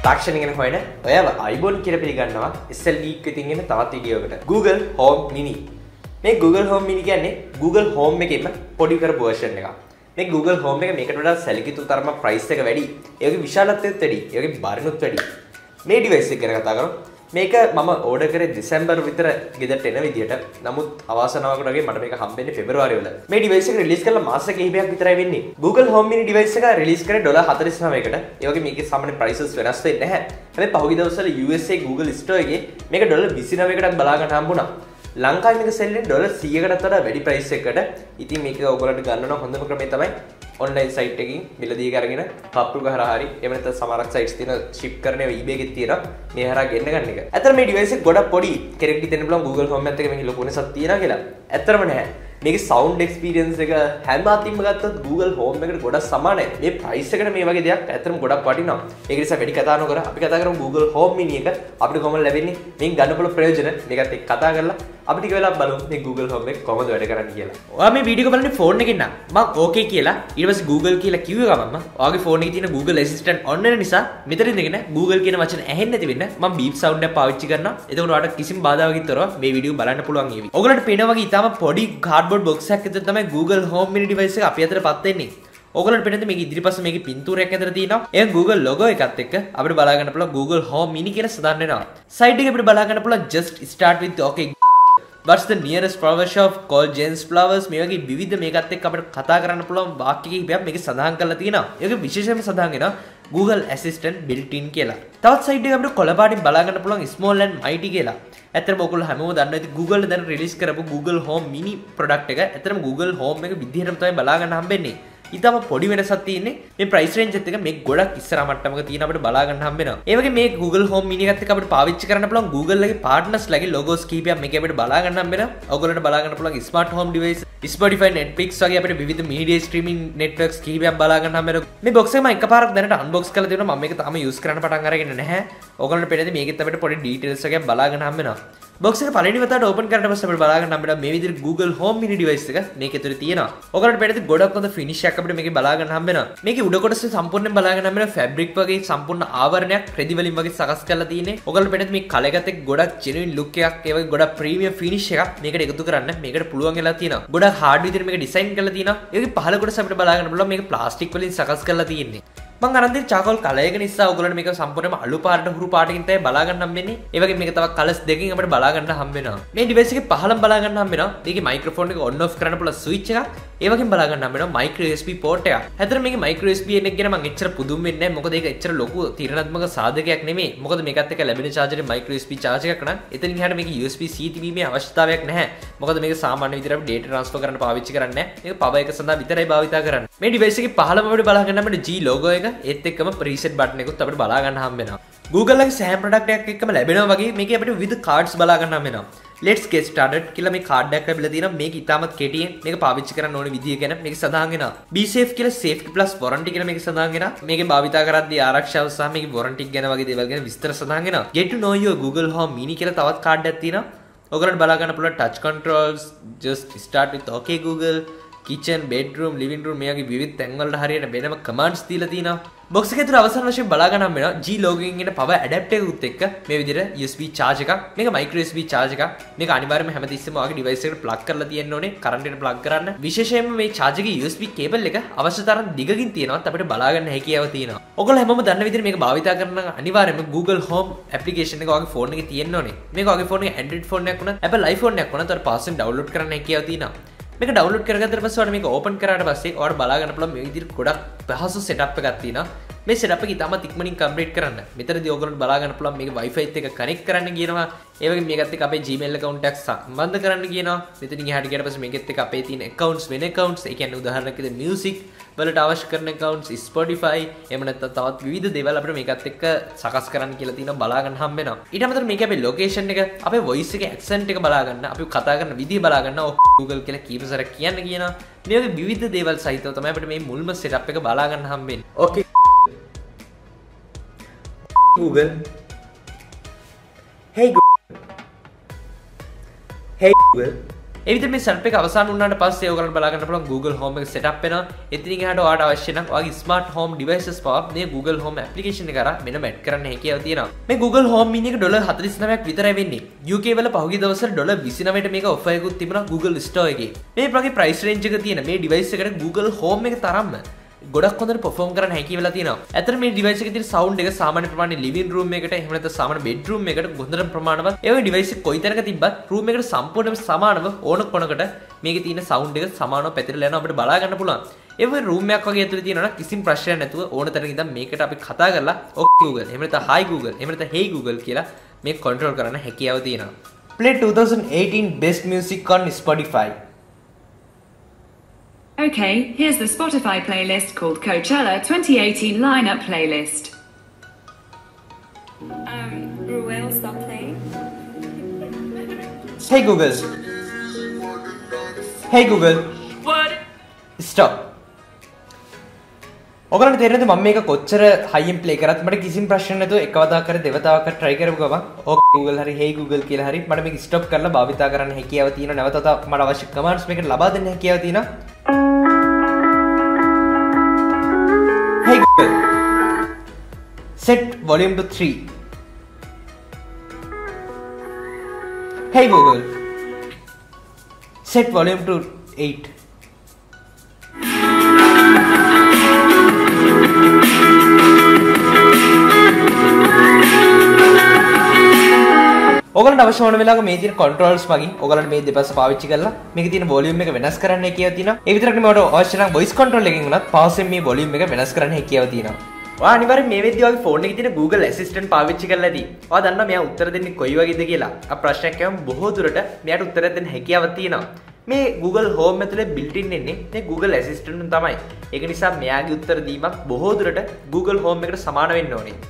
තාක්ෂණික ගැන හොයන ඔයාව අයිබෝන් කියලා පිළිගන්නවා SL GEEK එකකින් එන තවත් වීඩියෝ එකකට. Google Home Mini. මේ Google Home Mini කියන්නේ Google Home එකේම පොඩි කරපු version එකක්. මේ Google Home එක මේකට වඩා සැලකියුතු තරම price එක වැඩි. ඒ වගේ විශාලත්වයත් වැඩි. ඒ වගේ බරිනුත් වැඩි. මේ device එක ගැන කතා කරමු. මේක මම ඕඩර් කරේ දෙසැම්බර් විතර ගෙදරට එන විදියට. නමුත් අවාසනාවකට වගේ මට මේක හම්බෙන්නේ පෙබරවාරි වල. මේ device එක release කරලා මාස කිහිපයක් විතරයි වෙන්නේ. Google Home Mini device එක release කරේ $49කට. ඒ වගේ මේකේ සාමාන්‍ය prices වෙනස් වෙන්නේ නැහැ. හැබැයි පහුගිය දවස්වල USA Google Store එකේ මේක $29කටත් බලා ගන්න හම්බුණා. ලංකාවේ මේක sell වෙන්නේ $100කටත් වඩා වැඩි price එකකට. ඉතින් මේක ඔයගොල්ලන්ට ගන්න නම් හොඳම ක්‍රමය තමයි online site එකකින් මිලදී අරගෙන කප්පු ගහලා හරි එහෙම නැත්නම් සමහරක් sites තියෙන ship කරන ඒවා eBay එකේ තියෙනවා මේ හරහා ගෙන්න ගන්න එක. ඇත්තට මේ device එක ගොඩක් පොඩි කෙනෙක්ට හිතෙන්න පුළුවන් Google Home එකත් එක්ක මේක ලොකු වෙනසක් තියෙනවා කියලා. ඇත්තටම නැහැ. මේකේ sound experience එක හැම අතින්ම ගත්තොත් Google Home එකට ගොඩක් සමානයි. මේ price එකට මේ වගේ දෙයක් ඇත්තටම ගොඩක් වටිනවා. ඒක නිසා වැඩි කතා නොකර අපි කතා කරමු Google Home Mini එක අපිට කොහොමද ලැබෙන්නේ? මේක ගන්න පුළුවන් ප්‍රයෝජන මේකත් එක්ක කතා කරලා අපි ටික වෙලාවක් බලමු මේ Google Home එක කොහොමද වැඩ කරන්නේ කියලා. ඔයා මේ වීඩියෝ එක බලන්නේ ෆෝන් එකකින් නම් මම okay කියලා ඊට පස්සේ Google කියලා කිව්ව ගමන්ම ඔයාගේ ෆෝන් එකේ තියෙන Google Assistant on වෙන නිසා මෙතන ඉඳගෙන Google කියන වචන ඇහෙන්නේ නැති වෙන්න මම beep sound එක පාවිච්චි කරනවා. එතකොට ඔයාලට කිසිම බාධාවකින් තොරව මේ වීඩියෝ බලන්න පුළුවන් වේවි. ඔයගලන්ට පේනවා වගේ ඊටාම පොඩි cardboard box එකක් ඇතුළේ තමයි Google Home Mini device එක අපි අතරපත් වෙන්නේ. ඔයගලන්ට පේනද මේක ඉදිරිපස්ස මේකේ පින්තූරයක් ඇතුළේ තියෙනවා. ඒ Google logo එකත් එක්ක අපිට බලා ගන්න පුළුවන් Google Home Mini කියලා සඳහන් වෙනවා. side එකේ අපිට බලා ගන්න පුළුවන් just start with okay. What's the nearest flower shop called Jen's Flowers මේ වගේ විවිධ මේකත් එක්ක අපිට කතා කරන්න පුළුවන් වාක්‍ය කිහිපයක් මේකේ සඳහන් කරලා තියෙනවා. ඒක විශේෂයෙන්ම සඳහන් වෙනවා Google Assistant built-in කියලා. තවත් side එකේ අපිට කොළ පාටින් බලා ගන්න පුළුවන් small and mighty කියලා. ඇත්තටම ඔයගොල්ලෝ හැමෝම දන්නවා ඉතින් Google දැන් රිලීස් කරපු Google Home Mini product එක. ඇත්තටම Google Home එක විදිහටම තමයි බලා ගන්න හම්බෙන්නේ. ඊටම පොඩි වෙනසක් තියෙන්නේ මේ price range එකත් එක මේක ගොඩක් ඉස්සරහ මට්ටමක තියෙන අපිට බලා ගන්න හම්බ වෙනවා. ඒ වගේ මේ Google Home Mini එකත් එක්ක අපිට පාවිච්චි කරන්න පුළුවන් Google ලගේ partners ලගේ logos කීපයක් මේක අපිට බලා ගන්න හම්බ වෙනවා. ඔයගොල්ලන්ට බලා ගන්න පුළුවන් smart home device, Spotify, Netflix වගේ අපිට විවිධ media streaming networks කීපයක් බලා ගන්න හම්බ වෙනවා. මේ box එක මම එකපාරක් දැනට unbox කරලා තියෙනවා. මම මේක තාම use කරන්න පටන් අරගෙන නැහැ. ඔයගොල්ලන්ට පේනද මේකෙත් අපිට පොඩි details එකක් බලා ගන්න හම්බ වෙනවා. box එක පළවෙනි වතාවට open කරලා පස්සේ අපිට බලා ගන්න හම්බෙනවා මේ විදිහට Google Home Mini device එක මේක ඇතුලේ තියෙනවා. ඔයගොල්ලන්ට පේනද ගොඩක් හොඳ finish එකක් අපිට මේකේ බලා ගන්න හම්බෙනවා. මේකේ උඩ කොටසේ සම්පූර්ණයෙන් බලා ගන්න හම්බෙනවා fabric වගේ සම්පූර්ණ ආවරණයක් රෙදි වලින් වගේ සකස් කරලා තියෙන්නේ. ඔයගොල්ලන්ට පේනද මේ කලර් එකත් එක්ක ගොඩක් genuine look එකක් ඒ වගේ ගොඩක් premium finish එකක් මේකට එකතු කරන්න මේකට පුළුවන් වෙලා තියෙනවා. ගොඩක් hard විදිහට මේක design කරලා තියෙනවා. ඒ වගේ පහළ කොටස අපිට බලා ගන්න පුළුවන් මේක plastic වලින් සකස් කරලා තියෙන්නේ. මම අරන් දෙන charcoal කලර් එක නිසා ඔයගොල්ලන්ට මේක සම්පූර්ණයෙන්ම අලු පාටට හුරු පාටකින් තමයි බලා ගන්න හම්බෙන්නේ. ඒ වගේ මේක තව කලර්ස් දෙකකින් අපිට බලා ගන්න හම්බ වෙනවා. මේ device එකේ පහළම බලා ගන්න හම්බ වෙනවා. මේකේ microphone එක on off කරන්න පුළුවන් switch එකක්. ඒ වගේම බලා ගන්න හම්බ වෙනවා micro USB port එකක්. ඇත්තට මේකේ micro USB එක ගැන මම එච්චර පුදුම වෙන්නේ නැහැ. මොකද ඒක එච්චර ලොකු තීරණාත්මක සාධකයක් නෙමෙයි. මොකද මේකත් එක්ක ලැබෙන charger එක micro USB charge එකක් නම් එතනින් එහාට මේකේ USB-C තිබීමේ අවශ්‍යතාවයක් නැහැ. මොකද මේක සාමාන්‍ය විදිහට අපි data transfer කරන්න පාවිච්චි කරන්නේ නැහැ. මේක power එක සඳහා විතරයි භාවිතා කරන්නේ. මේ device එකේ පහළම අපිට බලා ගන්න අපිට G logo එක ඒත් එක්කම reset button එකකුත් අපිට බලා ගන්න හම්බ වෙනවා. Google ලගේ සෑම product එකක් එක්කම ලැබෙනවා වගේ මේකේ අපිට විවිධ cards බලා ගන්න හම්බ වෙනවා. Let's get started කියලා මේ card එකක් ලැබිලා තියෙනවා. මේක ඉතාමත් කෙටියෙන් මේක පාවිච්චි කරන්න ඕනේ විදිය ගැන මේක සඳහන් වෙනවා. Be safe කියලා safety plus warranty කියලා මේක සඳහන් වෙනවා. මේකේ භාවිතා කරද්දී ආරක්ෂාව සහ මේකේ warranty ගැන වගේ දේවල් ගැන විස්තර සඳහන් වෙනවා. Get to know your Google Home Mini කියලා තවත් card එකක් තියෙනවා. ඔයගොල්ලන්ට බලා ගන්න පුළුවන් touch controls, just start with okay Google, kitchen, bedroom, living room මේ වගේ විවිධ තැන් වලට හරියට වෙනම commands දීලා තියෙනවා. box එකේ තුර අවසන් වශයෙන් බලා ගන්න හම්බ වෙනවා G logo එකකින් එන power adapter එකකුත් එක්ක මේ විදිහට USB charge එකක්. මේක micro USB charge එකක්. මේක අනිවාර්යයෙන්ම හැමතිස්සෙම ඔයාගේ device එකට plug කරලා තියෙන්න ඕනේ current එකට plug කරන්න. විශේෂයෙන්ම මේ charge එකේ USB cable එක අවශ්‍ය තරම් දිගකින් තියෙනවත් අපිට බලා ගන්න හැකියාව තියෙනවා. ඔයගොල්ලෝ හැමෝම දන්න විදිහට මේක භාවිතා කරන අනිවාර්යයෙන්ම Google Home application එක ඔයාගේ phone එකේ තියෙන්න ඕනේ. මේක ඔයාගේ phone එකේ Android phone එකක් වුණත් Apple iPhone එකක් වුණත් ඔයාලා password download කරන්න හැකියාව තියෙනවා. මේක ඩවුන්ලෝඩ් කරගත්තට පස්සේ ඔයාලා මේක ඕපන් කරාට පස්සේ ඔයාලට බලා ගන්න පුළුවන් මේ විදිහට ගොඩක් පහසු setup එකක් තියෙනවා. මේ setup එක ඉතාමත් ඉක්මනින් කම්ප්ලීට් කරන්න. මෙතනදී ඔයගොල්ලන්ට බලා ගන්න පුළුවන් මේක Wi-Fi එක්ක කනෙක්ට් කරන්න කියනවා. ඒ වගේම මේකත් එක්ක අපේ Gmail account එකක් සම්බන්ධ කරන්න කියනවා. මෙතනින් එහාට ගියාට පස්සේ මේකෙත් එක්ක අපේ තියෙන accounts වෙන accounts ඒ කියන්නේ උදාහරණයක් විදිහට music වලට අවශ්‍ය කරන accounts, Spotify එහෙම නැත්නම් තවත් විවිධ දේවල් අපිට මේකත් එක්ක සකස් කරන්න කියලා තියෙනවා බලා ගන්න හම්බ වෙනවා. ඊට අමතරව මේකේ අපේ location එක, අපේ voice එකේ accent එක බලා ගන්න, අපි කතා කරන විදිය බලා ගන්න Google කියලා කීප සැරයක් කියන්න කියනවා. මේ වගේ විවිධ දේවල් සහිතව තමයි අපිට මේ මුල්ම setup එක බලා ගන්න හම්බෙන්නේ. Okay Google. Hey Google. Hey Google. ඒ විදිහට මේ setup එක අවසන් වුණාට පස්සේ ඔයගලන්ට බලා ගන්න පුළුවන් Google Home එක setup වෙනවා. එතනින් එහාට ඔයාලට අවශ්‍ය නම් ඔයාගේ smart home devices පවා මේ Google Home application එක කරා මෙන්න මැට් කරන්න හැකියාව තියෙනවා. මේ Google Home mini එක $49ක් විතරයි වෙන්නේ. UK වල පහුගිය දවස්වල $29ට මේක offer එකකුත් තිබුණා Google Store එකේ. මේ වගේ price range එක තියෙන මේ device එකට Google Home එක තරම්ම ගොඩක් හොඳට perform කරන්න හැකිය වෙලා තියෙනවා. ඇත්තට මේ device එකේ තියෙන sound එක සාමාන්‍ය ප්‍රමාණය living room එකට එහෙම නැත්නම් සාමාන්‍ය bedroom එකට හොඳට ප්‍රමාණවත්. ඒ වගේ device එක කොයි තැනක තිබ්බත් room එකට සම්පූර්ණයෙන්ම සමානව ඕන කොනකට මේකේ තියෙන sound එක සමානව පැතිරලා යනවා අපිට බලා ගන්න පුළුවන්. ඒ වගේ room එකක් වගේ ඇතුලේ තියෙනවා නම් කිසිම ප්‍රශ්නයක් නැතුව ඕන තැනක ඉඳන් මේකට අපි කතා කරලා okay Google එහෙම නැත්නම් hi Google එහෙම නැත්නම් hey Google කියලා මේක control කරන්න හැකියාව තියෙනවා. Play 2018 best music on Spotify. Okay, here's the Spotify playlist called Coachella 2018 Lineup Playlist. Ruel, stop playing. Hey Google. Hey Google. What? Stop. ඔයගලන්ට තේරෙනවද මම මේක කොච්චර හයියෙන් ප්ලේ කරත් මට කිසිම ප්‍රශ්නයක් නැතුව එකවතාවක් කර දෙවතාවක් කර try කරපු ගමන් okay Google හරි hey Google කියලා හරි මට මේක stop කරලා භාවිතා කරන්න හැකියාව තියෙනවා. නැවතත් මට අවශ්‍ය commands මේකට ලබා දෙන්න හැකියාව තියෙනවා. Hey Google, set volume to 3. Hey Google, set volume to 8. ඔයගලන්ට අවශ්‍ය වන වෙලාවක මේ තියෙන controls මගින් ඔයගලන්ට මේ දෙපස්ස පාවිච්චි කරලා මේකේ තියෙන volume එක වෙනස් කරන්න හැකියාව තියෙනවා. ඒ විතරක් නෙමෙයි ඔයාලට අවශ්‍ය නම් voice control එකකින් උනත් පවසෙන් මේ volume එක වෙනස් කරන්න හැකියාව තියෙනවා. ඔයා අනිවාර්යෙන් මේ වෙද්දී ඔයාගේ ෆෝන් එකේ තියෙන Google Assistant පාවිච්චි කරලා ඇති. ඔයා දන්නවා මෙයා උත්තර දෙන්නේ කොයි වගේද කියලා. අප ප්‍රශ්නයක් කියවම බොහෝ දුරට මෙයාට උත්තර දෙන්න හැකියාවක් තියෙනවා. මේ Google Home ඇතුලේ built in එන්නේ මේ Google Assistant උන් තමයි. ඒක නිසා මෙයාගේ උත්තර දීමක් බොහෝ දුරට Google Home එකට සමාන වෙන්න ඕනේ.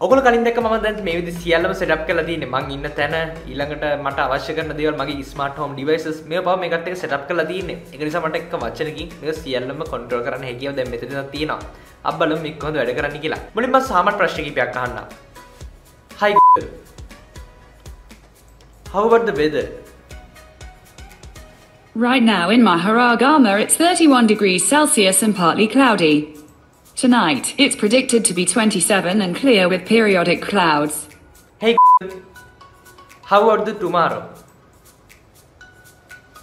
ඔගොල්ලෝ කලින් දැක්ක මම දැන් මේ විදිහට සියල්ලම සෙටප් කරලා තියෙන්නේ. මං ඉන්න තැන ඊළඟට මට අවශ්‍ය කරන දේවල් මගේ ස්මාර්ට් හෝම් ඩිවයිසස් මේවා පාව මේකට එක සෙටප් කරලා තියෙන්නේ. ඒක නිසා මට එක වචනකින් මේක සියල්ලම කන්ට්‍රෝල් කරන්න හැකියාව දැන් මෙතන තියෙනවා. අපි බලමු මේක කොහොමද වැඩ කරන්නේ කියලා. මුලින්ම මම සාමාන්‍ය ප්‍රශ්න කිහිපයක් අහන්නම්. Hi Google. How about the weather? Right now in Maharagama it's 31 degrees Celsius and partly cloudy. Tonight, it's predicted to be 27 and clear with periodic clouds. Hey, how about the tomorrow?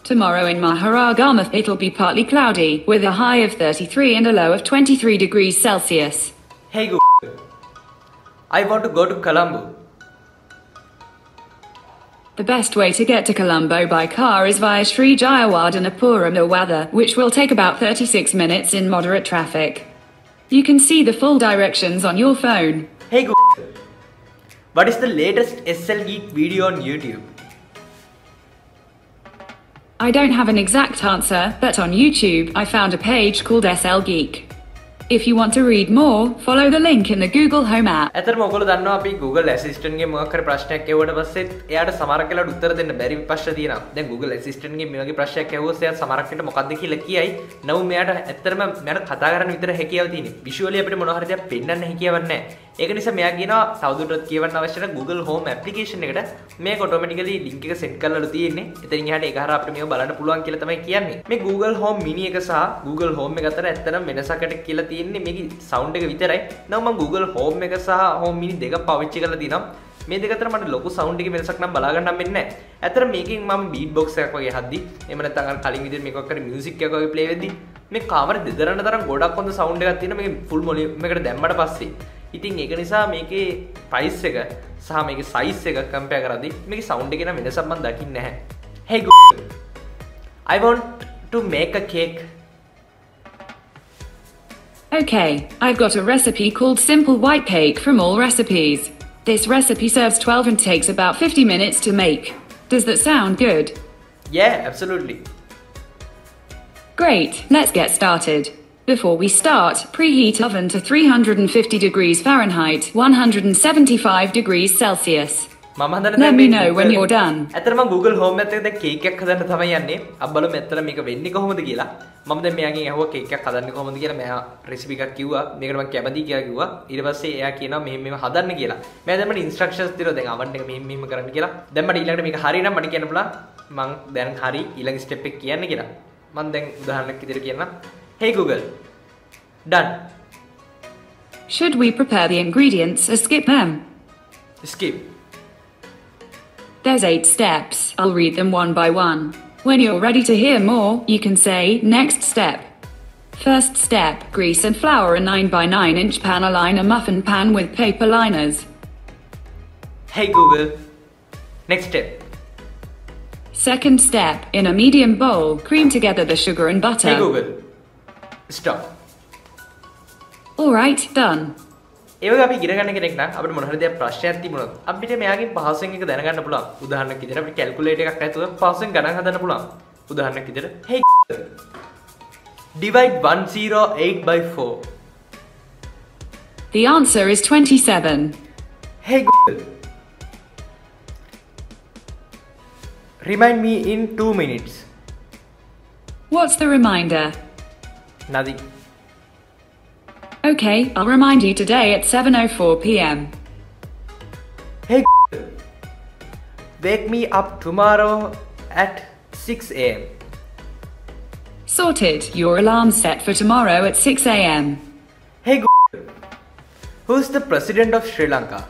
Tomorrow in Maharagama, it'll be partly cloudy with a high of 33 and a low of 23 degrees Celsius. Hey Google, I want to go to Colombo. The best way to get to Colombo by car is via Sri Jayawardenepura, which will take about 36 minutes in moderate traffic. You can see the full directions on your phone. Hey Google, what is the latest SL GEEK video on YouTube? I don't have an exact answer, but on YouTube I found a page called SL GEEK. If you want to read more, follow the link in the Google Home app. ඇත්තටම ඔයගොල්ලෝ දන්නවා අපි Google Assistant ගේ මොකක් හරි ප්‍රශ්නයක් ඇහුවට පස්සෙත් එයාට සමහරක් වෙලාවට උත්තර දෙන්න බැරි ප්‍රශ්න තියෙනවා. දැන් Google Assistant ගේ මේ වගේ ප්‍රශ්නයක් ඇහුවොත් එයා සමහරක් වෙලාවට මොකක්ද කියලා කියයි. නමුත් මෙයාට ඇත්තටම මෙයාට කතා කරන්න විතර හැකියාව තියෙනවා. විෂුවලි අපිට මොනවා හරි දෙයක් පෙන්වන්න හැකියාවක් නැහැ. ඒක නිසා මෙයා කියනවා තවදුරටත් කියවන්න අවශ්‍ය නැහැ Google Home application එකට මේක ඔටෝමැටිකලි link එක set කරලාලු තියෙන්නේ. එතනින් එහාට ඒක හරහා අපිට මේක බලන්න පුළුවන් කියලා තමයි කියන්නේ. මේ Google Home mini එක සහ Google Home එක අතර ඇත්තටම වෙනසකට කියලා තියෙන්නේ මේකේ sound එක විතරයි. නම් මම Google Home එක සහ Home mini දෙක පාවිච්චි කරලා දිනවා. මේ දෙක අතර මට ලොකු sound එකේ වෙනසක් නම් බලා ගන්න හම්බෙන්නේ නැහැ. ඇත්තට මේකෙන් මම beat box එකක් වගේ හද්දි එහෙම නැත්නම් අර කලින් විදිහට මේකක් කරේ music එකක් වගේ play වෙද්දි මේ කාමරේ දෙදරන තරම් ගොඩක් හොඳ sound එකක් තියෙනවා මේකේ full volume එකට දැම්මට පස්සේ. ඉතින් ඒක නිසා මේකේ price එක සහ මේකේ size එක compare කරද්දි මේකේ sound එකේ නම් වෙනසක් මම දකින්නේ නැහැ. Hey Google, I want to make a cake. Okay, I've got a recipe called Simple White Cake from All Recipes. This recipe serves 12 and takes about 50 minutes to make. Does that sound good? Yeah, absolutely. Great, let's get started. Before we start, preheat oven to 350 degrees Fahrenheit, 175 degrees Celsius. Let me know when you're done. ඇත්තටම Google Home එකත් දැන් cake එකක් හදන්න තමයි යන්නේ. අපි බලමු ඇත්තට මේක වෙන්නේ කොහොමද කියලා. මම දැන් මෙයාගෙන් අහුවා කේක් එකක් හදන්නේ කොහොමද කියලා. මෙයා රෙසිපි එකක් කිව්වා. මේකට මම කැමතියි කියලා කිව්වා. ඊට පස්සේ එයා කියනවා මෙහෙම මෙහෙම හදන්න කියලා. මම දැන් මට ඉන්ස්ට්‍රක්ෂන්ස් දෙනවා දැන් අවන් එක මෙහෙම මෙහෙම කරන්න කියලා. දැන් මට ඊළඟට මේක හරියනම් මට කියන්න පුළුවන් මං දැන් හරි ඊළඟ ස්ටෙප් එක කියන්න කියලා. මං දැන් උදාහරණයක් විදිහට කියන්නම්. Hey Google. Done. Should we prepare the ingredients or skip them? Skip. There's 8 steps. I'll read them one by one. When you're ready to hear more, you can say next step. First step, grease and flour a 9 by 9 inch pan. Align a muffin pan with paper liners. Hey Google. Next step. Second step, in a medium bowl, cream together the sugar and butter. Hey Google. Stop. Alright, done. ඒ වගේ අපි ඉගෙන ගන්න කෙනෙක් නම් අපිට මොන හරි දෙයක් ප්‍රශ්නයක් තිබුණොත් අපිට මෙයාගෙන් පහසුවෙන් එක දැනගන්න පුළුවන්. උදාහරණයක් විදිහට අපිට කැල්කියුලේටර් එකක් ඇතුව පහසුවෙන් ගණන් හදන්න පුළුවන්. උදාහරණයක් විදිහට hey divide 108 by 4. The answer is 27. Hey Google. Remind me in 2 minutes. What's the reminder? Nothing. Okay, I'll remind you today at 7:04 p.m. Hey Google. Wake me up tomorrow at 6 a.m. Sorted, your alarm's set for tomorrow at 6 a.m. Hey Google. Who's the president of Sri Lanka?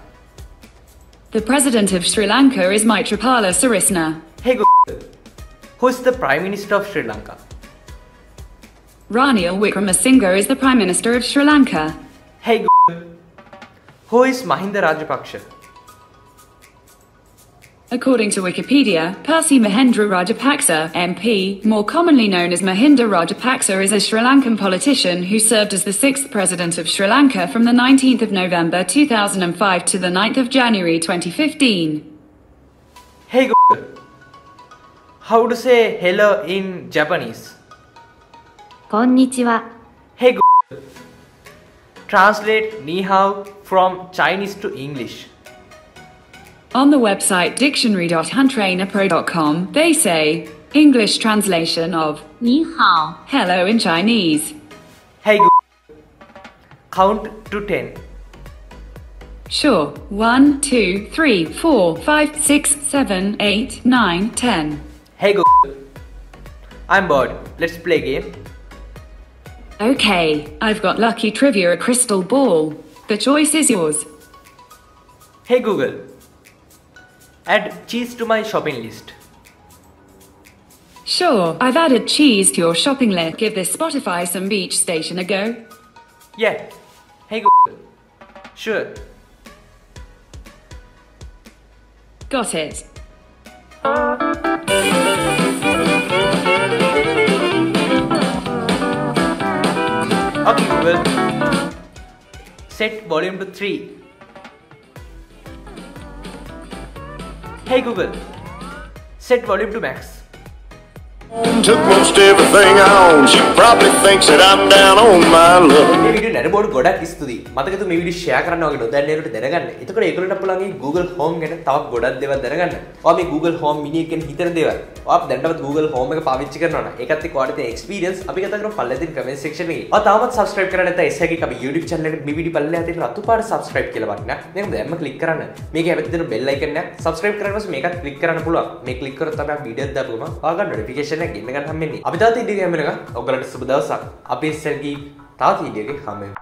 The president of Sri Lanka is Maithripala Sirisena. Hey Google. Who's the prime minister of Sri Lanka? Ranil Wickremesinghe is the prime minister of Sri Lanka. Hey Google. Who is Mahinda Rajapaksa? According to Wikipedia, Percy Mahendra Rajapaksa, MP, more commonly known as Mahinda Rajapaksa, is a Sri Lankan politician who served as the 6th president of Sri Lanka from the 19th of November 2005 to the 9th of January 2015. Hey Google. How to say hello in Japanese? こんにちは。 Hey Google. Translate ni hao from Chinese to English. On the website dictionary.huntrainapro.com, they say English translation of 你好。 hello in Chinese. Hey Google. Count to 10. Sure. 1, 2, 3, 4, 5, 6, 7, 8, 9, 10. Hey Google. I'm bored. Let's play a game. Okay, I've got lucky trivia, a crystal ball. The choice is yours. Hey Google. Add cheese to my shopping list. Sure, I've added cheese to your shopping list. Give this Spotify some beach station a go. Yeah. Hey Google. Sure. Got it. Okay Google. Set volume to 3. Hey Google. Set volume to max. Took most everything I own. She probably thinks that I'm down on my luck. මේ video නරඹුවට ගොඩක් ස්තුතියි. මතකද මේ video share කරන්න වගේ නොදැන්නේකට දැනගන්න. එතකොට ඒගොල්ලන්ට පුළුවන් මේ Google Home ගැන තවත් ගොඩක් දේවල් දැනගන්න. ඔයා මේ Google Home mini එකෙන් හිතන දේවල්. ඔයා දැනටවත් Google Home එක පාවිච්චි කරනවා නම් ඒකත් එක්ක ඔයාලට තියෙන experience අපි කතා කරමු පල්ලෙදින් comment section එකේ. ඔයා තාමත් subscribe කරලා නැත්නම් SHG අපි YouTube channel එකට මේ වීඩියෝ පල්ලෙහා තියෙන රතු පාට subscribe කියලා බටන. මේක දැම්ම click කරන්න. මේකේ හැබැයි තියෙන bell icon එක subscribe කරලා ඊපස්සේ මේකත් click කරන්න පුළුවන්. මේ click කරොත් තමයි වීඩියෝ දාපුවම ඔයාලට notification එක ගෙන්න ගන්න හම්බෙන්නේ. අපි තාත් වීඩියෝ එක හැමෙනකම් ඔයගලන්ට සුබ දවසක්. අපි SHG තාත් වීඩියෝ එකේ හම්බෙමු.